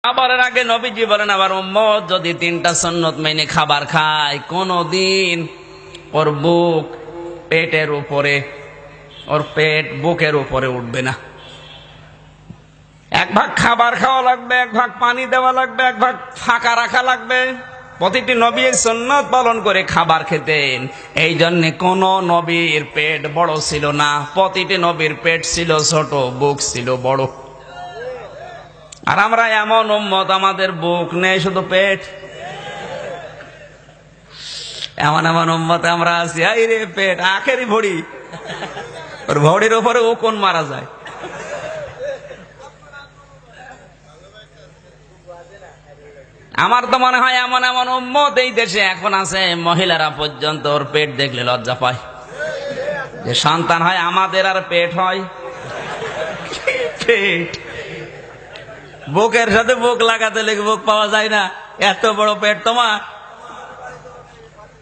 খাবারের আগে নবীজি বলেন, আবার উম্মত যদি 3টা সুন্নত মেনে খাবার খায়, কোনদিন ওর বুক পেটের উপরে, ওর পেট বুকের উপরে উঠবে না। 1 ভাগ খাবার খাওয়া লাগবে, 1 ভাগ পানি দেওয়া লাগবে, 1 ভাগ ফাঁকা রাখা লাগবে। প্রতিটি নবী এই সুন্নত পালন করে খাবার খেতেন। এই জন্য কোন নবীর পেট বড় ছিল না, প্রতিটি নবীর পেট ছিল ছোট, বুক ছিল বড়। আর আমরা এমন উম্মত, আমাদের বুক নেই, শুধু পেট। এমন এমন উম্মতে আমরা আছি, আই রে পেট আখেরি ভড়ি, ওর ভড়ির উপরে ও কোন মারা যায়। আমার তো মনে হয় এমন এমন উম্মত এই দেশে এখন আছে, মহিলারা পর্যন্ত ওর পেট দেখলে লজ্জা পায়। যে সন্তান হয় আমাদের আর পেট হয়, পেট বুকের সাথে বুক লাগাতে লেগে বুক পাওয়া যায় না, এত বড় পেট তোমার।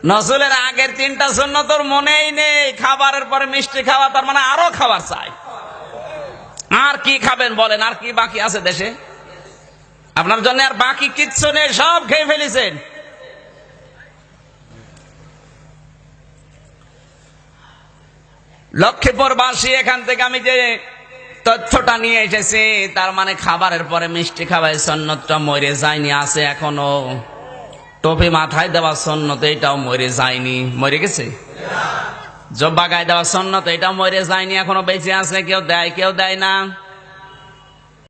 নসুলের আগের 3টা সুন্নাত তোর মনেই নেই। খাবারের পরে মিষ্টি খাওয়া, তার মানে আরো খাবার চাই। আর কি খাবেন বলেন? আর কি বাকি আছে দেশে? আপনার জন্য আর বাকি কিচ্ছু নেই, সব খেয়ে ফেলেছেন। লক্ষ্মীপুরবাসী, এখান থেকে আমি যে তথ্যটা নিয়ে এসেছি, তার মানে খাবারের পরে মিষ্টি খাওয়াই সুন্নতটা মরে যায়নি, আছে এখনো। টুপি মাথায় দেওয়া সুন্নত, এটাও মরে যায়নি। মরে গেছে? জব্বা গায়ে দেওয়া সুন্নত, এটাও মরে যায়নি, এখনো বেঁচে আছে। কেউ দেয়, কেউ দেয় না।